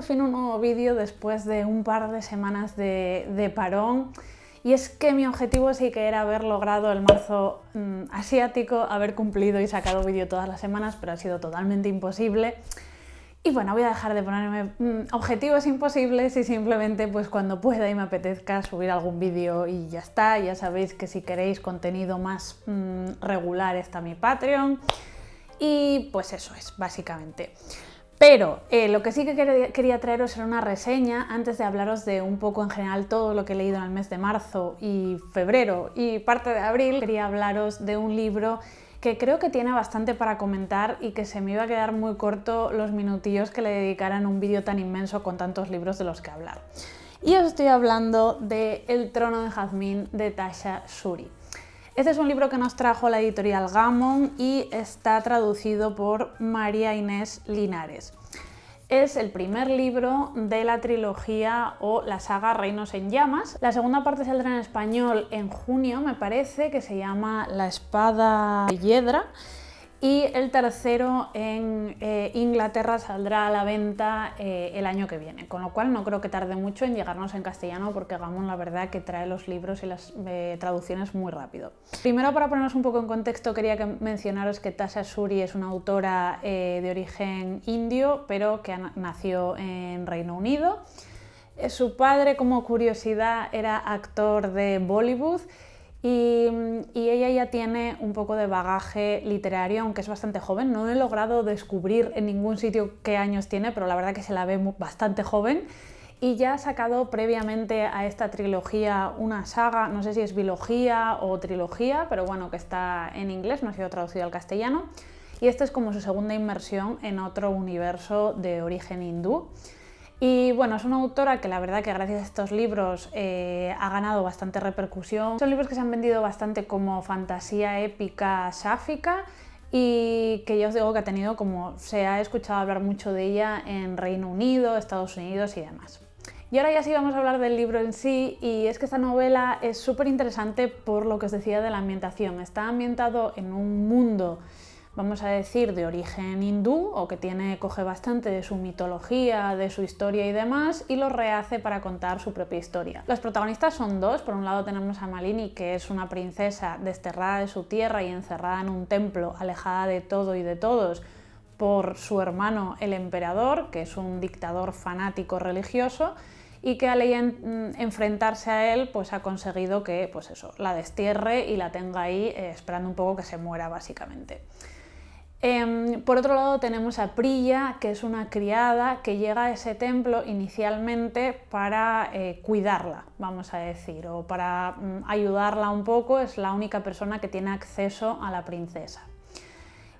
fin un nuevo vídeo después de un par de semanas de parón. Y es que mi objetivo sí que era haber logrado el marzo asiático, haber cumplido y sacado vídeo todas las semanas, pero ha sido totalmente imposible. Y bueno, voy a dejar de ponerme objetivos imposibles y simplemente pues cuando pueda y me apetezca subir algún vídeo y ya está. Ya sabéis que si queréis contenido más regular está mi Patreon. Y pues eso es, básicamente. Pero lo que sí que quería traeros era una reseña antes de hablaros de un poco en general todo lo que he leído en el mes de marzo y febrero y parte de abril. Quería hablaros de un libro que creo que tiene bastante para comentar y que se me iba a quedar muy corto los minutillos que le dedicaran un vídeo tan inmenso con tantos libros de los que hablar. Y os estoy hablando de El trono de jazmín de Tasha Suri. Este es un libro que nos trajo la editorial Gammon y está traducido por María Inés Linares. Es el primer libro de la trilogía o la saga Reinos en Llamas. La segunda parte saldrá en español en junio, me parece, que se llama La espada de Hiedra. Y el tercero en Inglaterra saldrá a la venta el año que viene, con lo cual no creo que tarde mucho en llegarnos en castellano porque Gammon la verdad que trae los libros y las traducciones muy rápido. Primero, para ponernos un poco en contexto, quería mencionaros que Tasha Suri es una autora de origen indio, pero que nació en Reino Unido. Su padre, como curiosidad, era actor de Bollywood. Y ella ya tiene un poco de bagaje literario, aunque es bastante joven. No he logrado descubrir en ningún sitio qué años tiene, pero la verdad que se la ve bastante joven. Y ya ha sacado previamente a esta trilogía una saga, no sé si es bilogía o trilogía, pero bueno, que está en inglés, no ha sido traducido al castellano. Y esta es como su segunda inmersión en otro universo de origen hindú. Y bueno, es una autora que la verdad que gracias a estos libros ha ganado bastante repercusión. Son libros que se han vendido bastante como fantasía épica sáfica y que ya os digo que ha tenido, como se ha escuchado hablar mucho de ella en Reino Unido, Estados Unidos y demás. Y ahora ya sí vamos a hablar del libro en sí, y es que esta novela es súper interesante por lo que os decía de la ambientación. Está ambientado en un mundo, vamos a decir, de origen hindú, o que coge bastante de su mitología, de su historia y demás, y lo rehace para contar su propia historia. Los protagonistas son dos. Por un lado tenemos a Malini, que es una princesa desterrada de su tierra y encerrada en un templo, alejada de todo y de todos, por su hermano el emperador, que es un dictador fanático religioso, y que al enfrentarse a él pues ha conseguido que pues eso, la destierre y la tenga ahí esperando un poco que se muera, básicamente. Por otro lado tenemos a Priya, que es una criada que llega a ese templo inicialmente para cuidarla, vamos a decir, o para ayudarla un poco. Es la única persona que tiene acceso a la princesa.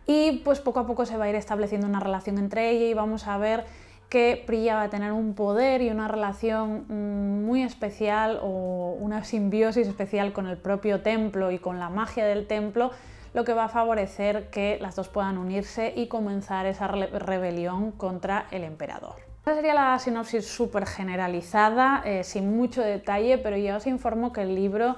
Y pues poco a poco se va a ir estableciendo una relación entre ella y vamos a ver que Priya va a tener un poder y una relación muy especial, o una simbiosis especial con el propio templo y con la magia del templo, lo que va a favorecer que las dos puedan unirse y comenzar esa rebelión contra el emperador. Esta sería la sinopsis súper generalizada, sin mucho detalle, pero ya os informo que el libro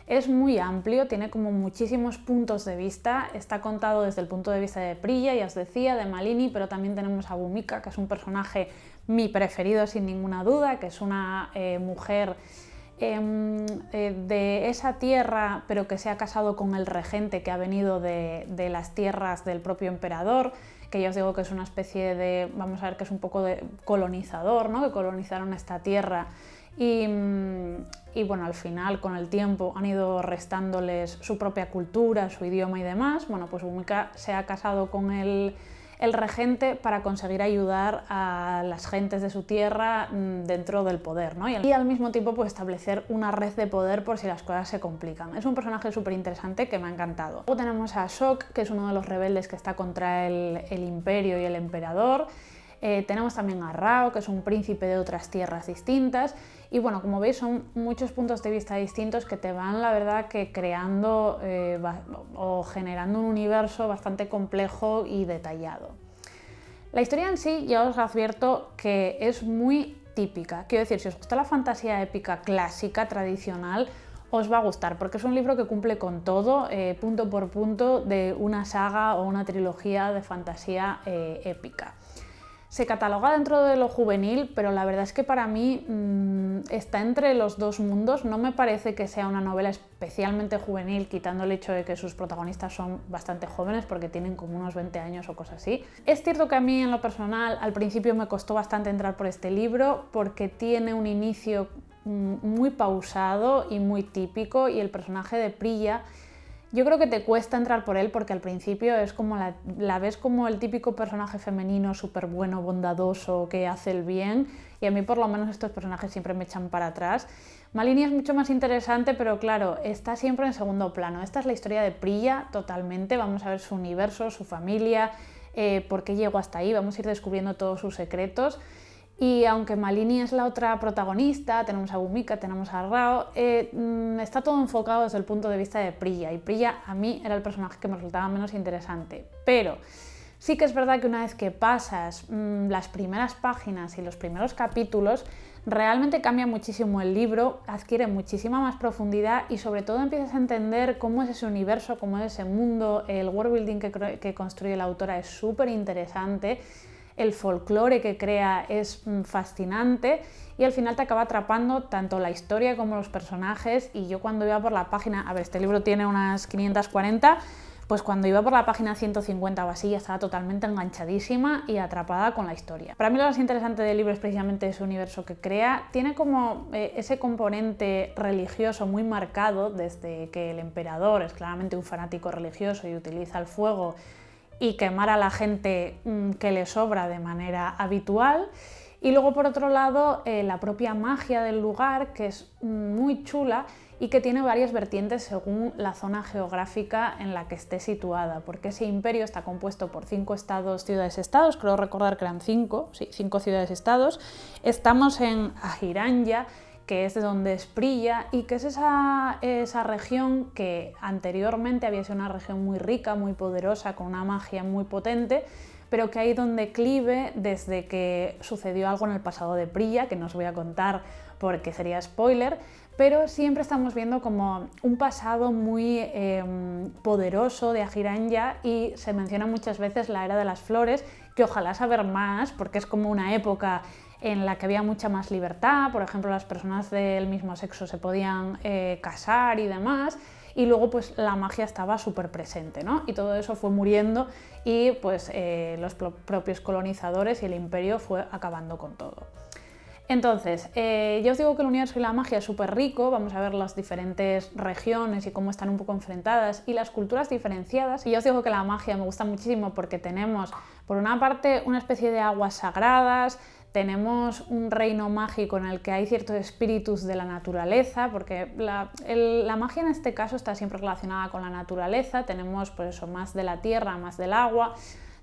es muy amplio, tiene como muchísimos puntos de vista. Está contado desde el punto de vista de Priya, ya os decía, de Malini, pero también tenemos a Bhumika, que es un personaje mi preferido sin ninguna duda, que es una mujer de esa tierra, pero que se ha casado con el regente que ha venido de las tierras del propio emperador, que ya os digo que es una especie de, vamos a ver, que es un poco de colonizador, ¿no? Que colonizaron esta tierra y bueno, al final, con el tiempo, han ido restándoles su propia cultura, su idioma y demás. Bueno, pues Bhumika se ha casado con el regente para conseguir ayudar a las gentes de su tierra dentro del poder, ¿no? Y al mismo tiempo pues establecer una red de poder por si las cosas se complican. Es un personaje súper interesante que me ha encantado. Luego tenemos a Ashok, que es uno de los rebeldes que está contra el imperio y el emperador. Tenemos también a Rao, que es un príncipe de otras tierras distintas, y bueno, como veis son muchos puntos de vista distintos que te van, la verdad, que creando o generando un universo bastante complejo y detallado. La historia en sí, ya os advierto que es muy típica. Quiero decir, si os gusta la fantasía épica clásica, tradicional, os va a gustar, porque es un libro que cumple con todo, punto por punto, de una saga o una trilogía de fantasía épica. Se cataloga dentro de lo juvenil, pero la verdad es que para mí está entre los dos mundos. No me parece que sea una novela especialmente juvenil, quitando el hecho de que sus protagonistas son bastante jóvenes, porque tienen como unos 20 años o cosas así. Es cierto que a mí, en lo personal, al principio me costó bastante entrar por este libro, porque tiene un inicio muy pausado y muy típico, y el personaje de Priya, yo creo que te cuesta entrar por él porque al principio es como la ves como el típico personaje femenino súper bueno, bondadoso, que hace el bien, y a mí por lo menos estos personajes siempre me echan para atrás. Malini es mucho más interesante, pero claro, está siempre en segundo plano. Esta es la historia de Priya totalmente, vamos a ver su universo, su familia, por qué llegó hasta ahí, vamos a ir descubriendo todos sus secretos. Y aunque Malini es la otra protagonista, tenemos a Bhumika, tenemos a Rao, está todo enfocado desde el punto de vista de Priya, y Priya a mí era el personaje que me resultaba menos interesante. Pero sí que es verdad que una vez que pasas las primeras páginas y los primeros capítulos, realmente cambia muchísimo el libro, adquiere muchísima más profundidad y sobre todo empiezas a entender cómo es ese universo, cómo es ese mundo. El worldbuilding que construye la autora es súper interesante. El folclore que crea es fascinante y al final te acaba atrapando tanto la historia como los personajes. Y yo cuando iba por la página, a ver, este libro tiene unas 540, pues cuando iba por la página 150 o así ya estaba totalmente enganchadísima y atrapada con la historia. Para mí lo más interesante del libro es precisamente ese universo que crea. Tiene como ese componente religioso muy marcado, desde que el emperador es claramente un fanático religioso y utiliza el fuego y quemar a la gente que le sobra de manera habitual. Y luego, por otro lado, la propia magia del lugar, que es muy chula y que tiene varias vertientes según la zona geográfica en la que esté situada, porque ese imperio está compuesto por 5 estados, ciudades-estados, creo recordar que eran 5 ciudades-estados. Estamos en Ahiranya, que es de donde es Priya, y que es esa región que anteriormente había sido una región muy rica, muy poderosa, con una magia muy potente, pero que ha ido en declive desde que sucedió algo en el pasado de Priya, que no os voy a contar porque sería spoiler, pero siempre estamos viendo como un pasado muy poderoso de Ahiranya, y se menciona muchas veces la Era de las Flores, que ojalá saber más, porque es como una época en la que había mucha más libertad. Por ejemplo, las personas del mismo sexo se podían casar y demás, y luego pues la magia estaba súper presente, ¿no? Y todo eso fue muriendo y pues los propios colonizadores y el imperio fue acabando con todo. Entonces, ya os digo que el universo y la magia es súper rico. Vamos a ver las diferentes regiones y cómo están un poco enfrentadas y las culturas diferenciadas. Y ya os digo que la magia me gusta muchísimo porque tenemos, por una parte, una especie de aguas sagradas, tenemos un reino mágico en el que hay ciertos espíritus de la naturaleza, porque la magia en este caso está siempre relacionada con la naturaleza. Tenemos pues eso, más de la tierra, más del agua.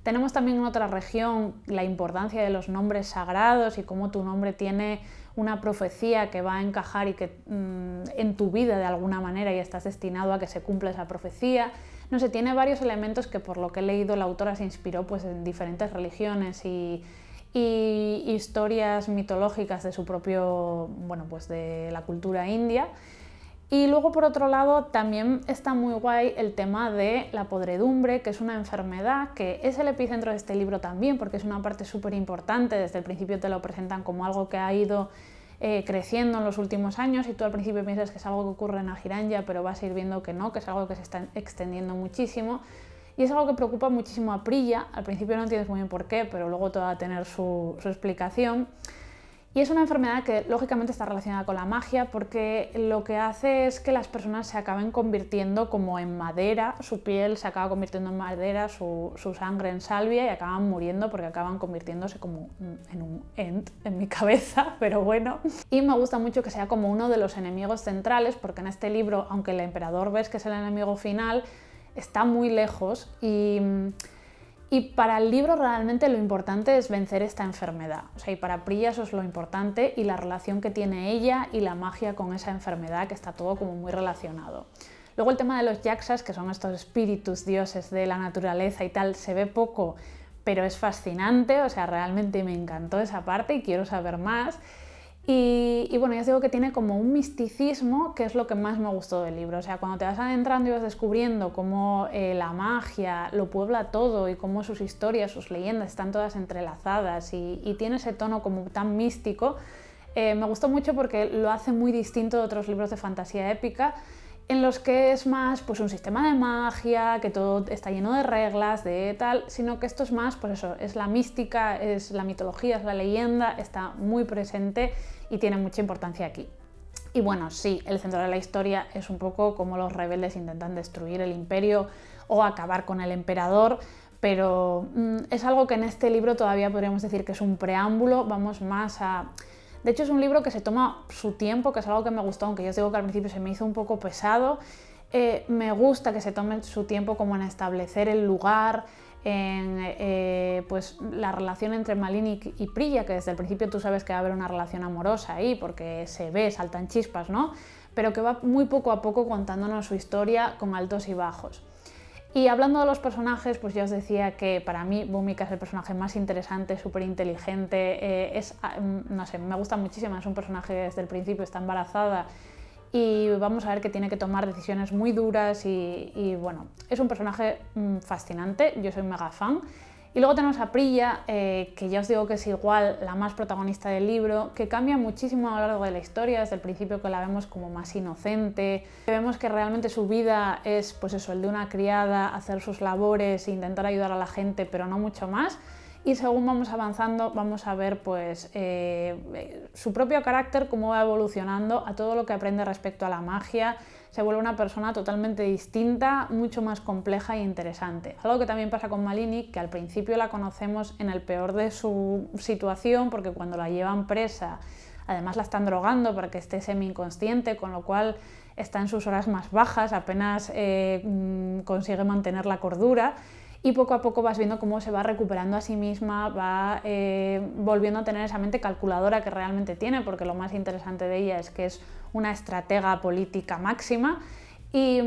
Tenemos también en otra región la importancia de los nombres sagrados y cómo tu nombre tiene una profecía que va a encajar y que en tu vida de alguna manera y estás destinado a que se cumpla esa profecía. No sé, tiene varios elementos que, por lo que he leído, la autora se inspiró pues en diferentes religiones y historias mitológicas de su propio, bueno, pues de la cultura india. Y luego, por otro lado, también está muy guay el tema de la podredumbre, que es una enfermedad que es el epicentro de este libro también, porque es una parte súper importante. Desde el principio te lo presentan como algo que ha ido creciendo en los últimos años, y tú al principio piensas que es algo que ocurre en Ahiranya, pero vas a ir viendo que no, que es algo que se está extendiendo muchísimo. Y es algo que preocupa muchísimo a Priya. Al principio no entiendes muy bien por qué, pero luego te va a tener su explicación. Y es una enfermedad que lógicamente está relacionada con la magia, porque lo que hace es que las personas se acaben convirtiendo como en madera, su piel se acaba convirtiendo en madera, su sangre en salvia, y acaban muriendo porque acaban convirtiéndose como en un ent en mi cabeza, pero bueno. Y me gusta mucho que sea como uno de los enemigos centrales, porque en este libro, aunque el emperador ves que es el enemigo final, está muy lejos, y para el libro realmente lo importante es vencer esta enfermedad. O sea, y para Priya eso es lo importante, y la relación que tiene ella y la magia con esa enfermedad, que está todo como muy relacionado. Luego el tema de los yaksas, que son estos espíritus, dioses de la naturaleza y tal, se ve poco, pero es fascinante. O sea, realmente me encantó esa parte y quiero saber más. Y bueno, ya os digo que tiene como un misticismo que es lo que más me gustó del libro. O sea, cuando te vas adentrando y vas descubriendo cómo la magia lo puebla todo y cómo sus historias, sus leyendas están todas entrelazadas y tiene ese tono como tan místico, me gustó mucho porque lo hace muy distinto de otros libros de fantasía épica en los que es más pues un sistema de magia, que todo está lleno de reglas, de tal, sino que esto es más, pues eso, es la mística, es la mitología, es la leyenda, está muy presente y tiene mucha importancia aquí. Y bueno, sí, el centro de la historia es un poco como los rebeldes intentan destruir el imperio o acabar con el emperador, pero es algo que en este libro todavía podríamos decir que es un preámbulo, vamos más a... De hecho, es un libro que se toma su tiempo, que es algo que me gustó, aunque yo os digo que al principio se me hizo un poco pesado. Me gusta que se tome su tiempo como en establecer el lugar, en pues la relación entre Malini y Priya, que desde el principio tú sabes que va a haber una relación amorosa ahí, porque se ve, saltan chispas, ¿no? Pero que va muy poco a poco contándonos su historia con altos y bajos. Y hablando de los personajes, pues ya os decía que para mí Bhumika es el personaje más interesante, súper inteligente, no sé, me gusta muchísimo, es un personaje que desde el principio está embarazada y vamos a ver que tiene que tomar decisiones muy duras y bueno, es un personaje fascinante, yo soy mega fan. Y luego tenemos a Priya, que ya os digo que es igual la más protagonista del libro, que cambia muchísimo a lo largo de la historia, desde el principio que la vemos como más inocente, vemos que realmente su vida es pues eso, el de una criada, hacer sus labores e intentar ayudar a la gente, pero no mucho más. Y según vamos avanzando vamos a ver pues, su propio carácter, cómo va evolucionando a todo lo que aprende respecto a la magia. Se vuelve una persona totalmente distinta, mucho más compleja e interesante. Algo que también pasa con Malini, que al principio la conocemos en el peor de su situación, porque cuando la llevan presa, además la están drogando para que esté semi-inconsciente, con lo cual está en sus horas más bajas, apenas consigue mantener la cordura. Y poco a poco vas viendo cómo se va recuperando a sí misma, va volviendo a tener esa mente calculadora que realmente tiene, porque lo más interesante de ella es que es una estratega política máxima. Y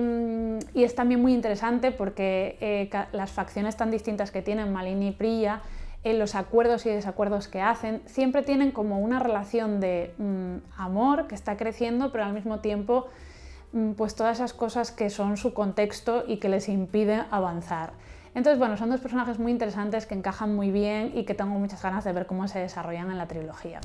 es también muy interesante porque las facciones tan distintas que tienen Malini y Priya, los acuerdos y desacuerdos que hacen, siempre tienen como una relación de amor que está creciendo, pero al mismo tiempo pues todas esas cosas que son su contexto y que les impiden avanzar. Entonces, bueno, son dos personajes muy interesantes que encajan muy bien y que tengo muchas ganas de ver cómo se desarrollan en la trilogía.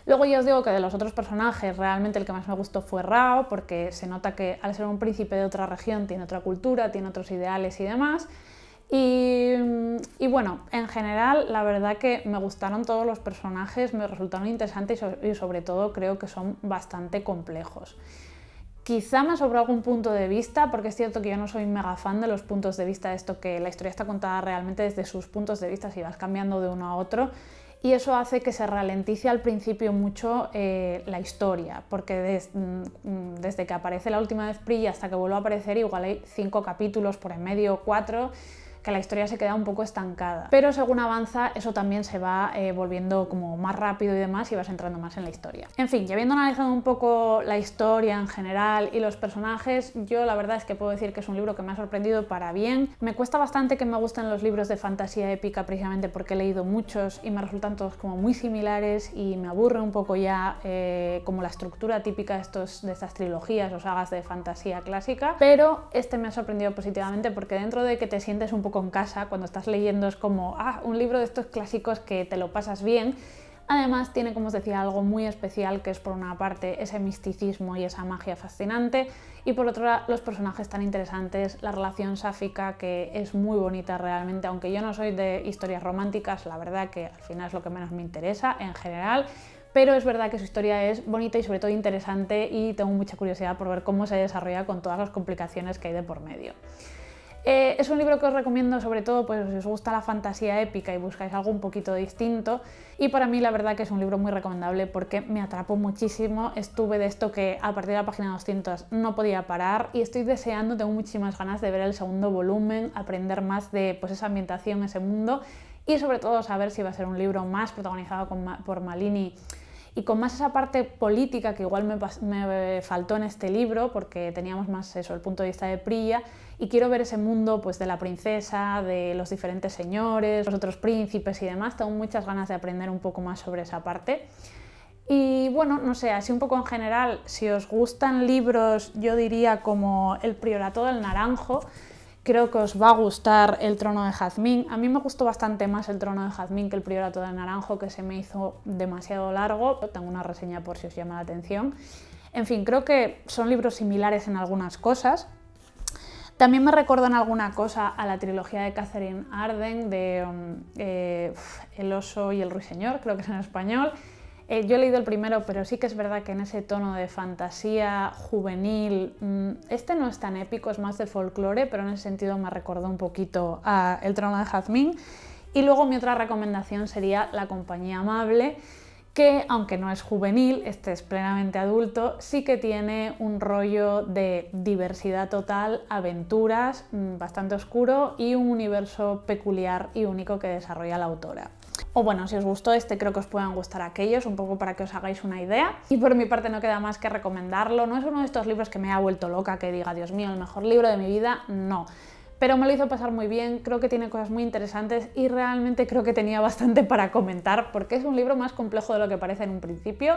Luego ya os digo que de los otros personajes realmente el que más me gustó fue Rao, porque se nota que al ser un príncipe de otra región tiene otra cultura, tiene otros ideales y demás. Y bueno, en general la verdad que me gustaron todos los personajes, me resultaron interesantes y sobre todo creo que son bastante complejos. Quizá me sobró algún punto de vista, porque es cierto que yo no soy mega fan de los puntos de vista de esto, que la historia está contada realmente desde sus puntos de vista y vas cambiando de uno a otro, y eso hace que se ralentice al principio mucho la historia, porque desde que aparece la última vez Priya hasta que vuelve a aparecer igual hay 5 capítulos por en medio, 4, que la historia se queda un poco estancada. Pero según avanza eso también se va volviendo como más rápido y demás y vas entrando más en la historia. En fin, ya habiendo analizado un poco la historia en general y los personajes, yo la verdad es que puedo decir que es un libro que me ha sorprendido para bien. Me cuesta bastante que me gusten los libros de fantasía épica precisamente porque he leído muchos y me resultan todos como muy similares y me aburre un poco ya como la estructura típica de estas trilogías o sagas de fantasía clásica, pero este me ha sorprendido positivamente porque dentro de que te sientes un poco en casa, cuando estás leyendo es como un libro de estos clásicos que te lo pasas bien. Además tiene, como os decía, algo muy especial que es por una parte ese misticismo y esa magia fascinante y por otra los personajes tan interesantes, la relación sáfica que es muy bonita realmente, aunque yo no soy de historias románticas, la verdad que al final es lo que menos me interesa en general, pero es verdad que su historia es bonita y sobre todo interesante y tengo mucha curiosidad por ver cómo se desarrolla con todas las complicaciones que hay de por medio. Es un libro que os recomiendo sobre todo pues, si os gusta la fantasía épica y buscáis algo un poquito distinto, y para mí la verdad que es un libro muy recomendable porque me atrapó muchísimo. Estuve de esto que a partir de la página 200 no podía parar y estoy deseando, tengo muchísimas ganas de ver el segundo volumen, aprender más de pues, esa ambientación, ese mundo y sobre todo saber si va a ser un libro más protagonizado por Malini y con más esa parte política que igual me faltó en este libro porque teníamos más eso, el punto de vista de Priya, y quiero ver ese mundo pues, de la princesa, de los diferentes señores, los otros príncipes y demás. Tengo muchas ganas de aprender un poco más sobre esa parte. Y bueno, no sé, así un poco en general, si os gustan libros, yo diría como El Priorato del Naranjo, creo que os va a gustar El Trono de Jazmín. A mí me gustó bastante más El Trono de Jazmín que El Priorato del Naranjo, que se me hizo demasiado largo. Tengo una reseña por si os llama la atención. En fin, creo que son libros similares en algunas cosas. También me recuerdan alguna cosa a la trilogía de Catherine Arden de El oso y el ruiseñor, creo que es en español. Yo he leído el primero, pero sí que es verdad que en ese tono de fantasía juvenil, este no es tan épico, es más de folclore, pero en ese sentido me recordó un poquito a El Trono de Jazmín. Y luego mi otra recomendación sería La compañía amable, que aunque no es juvenil, este es plenamente adulto, sí que tiene un rollo de diversidad total, aventuras, bastante oscuro y un universo peculiar y único que desarrolla la autora. O bueno, si os gustó este, creo que os puedan gustar aquellos, un poco para que os hagáis una idea. Y por mi parte no queda más que recomendarlo. No es uno de estos libros que me ha vuelto loca, que diga, Dios mío, el mejor libro de mi vida, no. Pero me lo hizo pasar muy bien, creo que tiene cosas muy interesantes y realmente creo que tenía bastante para comentar, porque es un libro más complejo de lo que parece en un principio.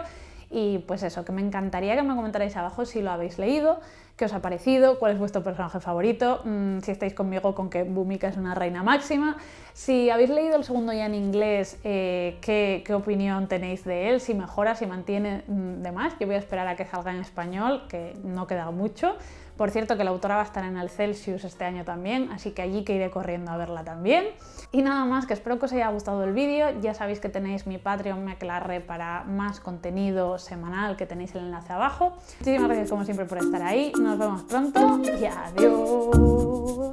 Y pues eso, que me encantaría que me comentarais abajo si lo habéis leído, qué os ha parecido, cuál es vuestro personaje favorito, si estáis conmigo con que Bhumika es una reina máxima, si habéis leído el segundo ya en inglés, qué opinión tenéis de él, si mejora, si mantiene demás. Yo voy a esperar a que salga en español, que no queda mucho. Por cierto, que la autora va a estar en el Celsius este año también, así que allí que iré corriendo a verla también. Y nada más, que espero que os haya gustado el vídeo. Ya sabéis que tenéis mi Patreon, Meclarre, para más contenido semanal, que tenéis el enlace abajo. Muchísimas gracias como siempre por estar ahí. Nos vemos pronto y adiós.